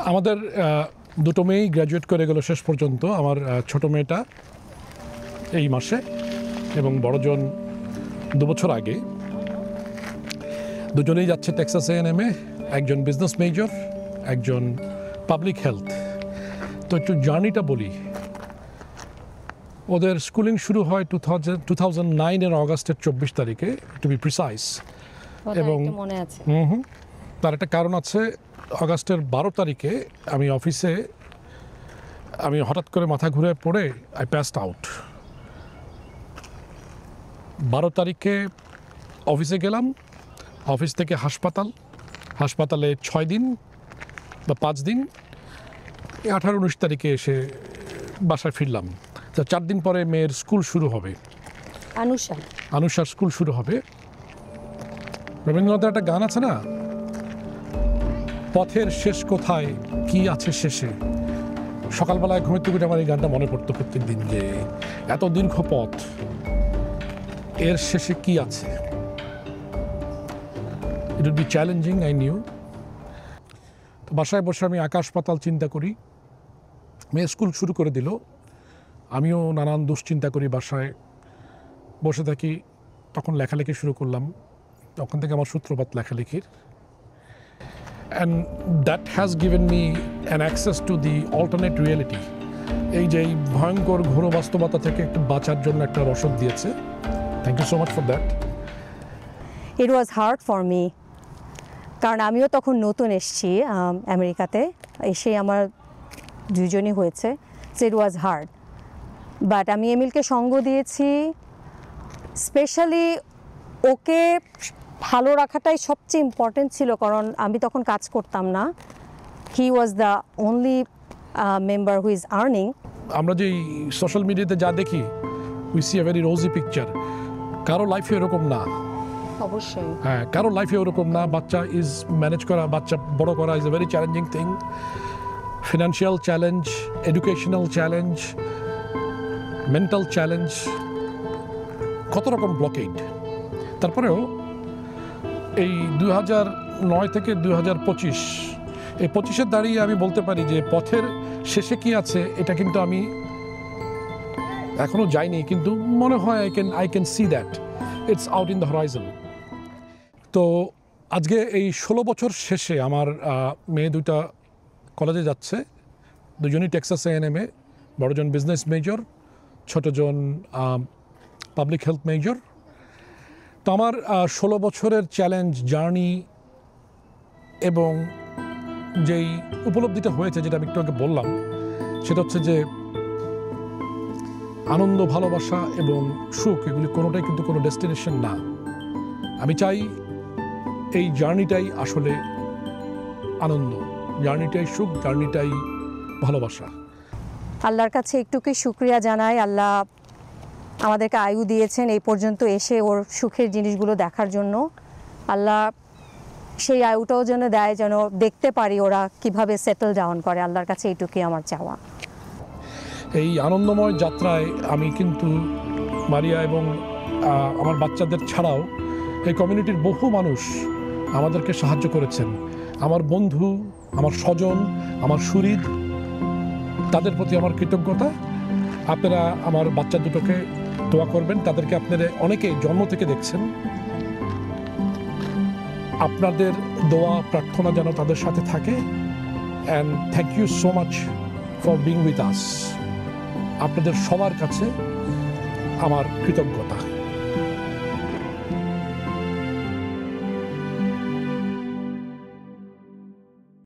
আমাদের দুটো মেয়েই গ্র্যাজুয়েট করে গেল শেষ পর্যন্ত। আমার ছোট মেয়েটা এই মাসে এবং বড়জন 2 বছর আগে। দুজনেই যাচ্ছে টেক্সাস A&M এ, একজন বিজনেস মেজর, একজন পাবলিক হেলথ। তো একটু জার্নিটা বলি। ওদের স্কুলিং শুরু হয় 2009 অগাস্টের 24 তারিখে, টু বি প্রিসাইজ। এবং তার একটা কারণ আছে। অগাস্টের 12 তারিখে আমি হঠাৎ করে মাথা ঘুরে পড়ে আই প্যাসড আউট। 12 তারিখে অফিসে গেলাম, অফিস থেকে হাসপাতালে 6 দিন বা 5 দিন, 18-19 তারিখে এসে বাসায় ফিরলাম। তো 4 দিন পরে মেয়ের স্কুল শুরু হবে, আনুষার স্কুল শুরু হবে। রবীন্দ্রনাথের একটা গান আছে না, পথের শেষ কোথায় কি আছে শেষে। সকালবেলায় ঘুমিতে ঘুরে আমার এই গানটা মনে পড়তো প্রত্যেক দিন, যে এত দীর্ঘ পথ, এর শেষে কি আছে। It will be challenging, I knew. তো বাসায় বসে আমি আকাশ পাতাল চিন্তা করি। মেয়ে স্কুল শুরু করে দিল, আমিও নানান দুশ্চিন্তা করি, বাসায় বসে থাকি। তখন লেখালেখি শুরু করলাম, তখন থেকে আমার সূত্রপাত লেখালেখির। And that has given me an access to the alternate reality. এই যে এই ভয়ঙ্কর ঘোর বাস্তবতা থেকে একটু বাঁচার জন্য একটা রসদ দিয়েছে। Thank you so much for that. It was hard for me, কারণ আমিও তখন নতুন এসেছি আমেরিকাতে, এসে আমার দুজনই হয়েছে। So it was hard, but আমি এমিলকে সঙ্গ দিয়েছি। স্পেশালি ওকে ভালো রাখাটাই সবচেয়ে ইম্পর্টেন্ট ছিল, কারণ আমি তখন কাজ করতাম না। He was the only member who is earning. আমরা যে সোশ্যাল মিডিয়াতে যা দেখি, we see a very rosy picture. কারো লাইফে এরকম না, অবশ্যই। হ্যাঁ, কারো লাইফে ওরকম না। বাচ্চা ম্যানেজ করা, বাচ্চা বড় করা is a very challenging thing. Financial challenge, educational challenge, mental challenge, কত রকম ব্লকেড। তারপরেও এই 2009 থেকে 2025, এই 25-এর দাঁড়িয়ে আমি বলতে পারি যে পথের শেষে কি আছে, এটা কিন্তু আমি এখনো যাইনি, কিন্তু মনে হয় I can see that it's out in the Horizon. তো আজকে এই 16 বছর শেষে আমার মেয়ে দুটা কলেজে যাচ্ছে, দুজনই টেক্সাস A&M এ। বড়জন বিজনেস মেজর, ছোটজন পাবলিক হেলথ মেজর। তো আমার 16 বছরের চ্যালেঞ্জ, জার্নি এবং যেই উপলব্ধিটা হয়েছে, যেটা আমি একটু আগে বললাম, সেটা হচ্ছে যে আনন্দ, ভালোবাসা এবং সুখ, এগুলি কোনোটাই কিন্তু কোনো ডেস্টিনেশন না। আমি চাই এই জার্নিটাই আসলে আনন্দ, জার্নিটাই সুখ, জার্নিটাই ভালোবাসা। আল্লাহর কাছে একটুকুই শুকরিয়া জানাই। আল্লাহ আমাদেরকে আয়ু দিয়েছেন এই পর্যন্ত এসে ওর সুখের জিনিসগুলো দেখার জন্য। আল্লাহ সেই আয়ুটাও যেন দেয়, যেন দেখতে পারি ওরা কিভাবে সেটেল ডাউন করে। আল্লাহর কাছে এইটুকুই আমার চাওয়া। এই আনন্দময় যাত্রায় আমি কিন্তু মারিয়া এবং আমার বাচ্চাদের ছাড়াও এই কমিউনিটির বহু মানুষ আমাদেরকে সাহায্য করেছেন। আমার বন্ধু, আমার স্বজন, আমার সুহৃদ, তাদের প্রতি আমার কৃতজ্ঞতা। আপনারা আমার বাচ্চা দুটোকে দোয়া করবেন। তাদেরকে আপনারা অনেকে জন্ম থেকে দেখছেন। আপনাদের দোয়া প্রার্থনা যেন তাদের সাথে থাকে। And thank you so much for being with us. আপনাদের সবার কাছে আমার কৃতজ্ঞতা।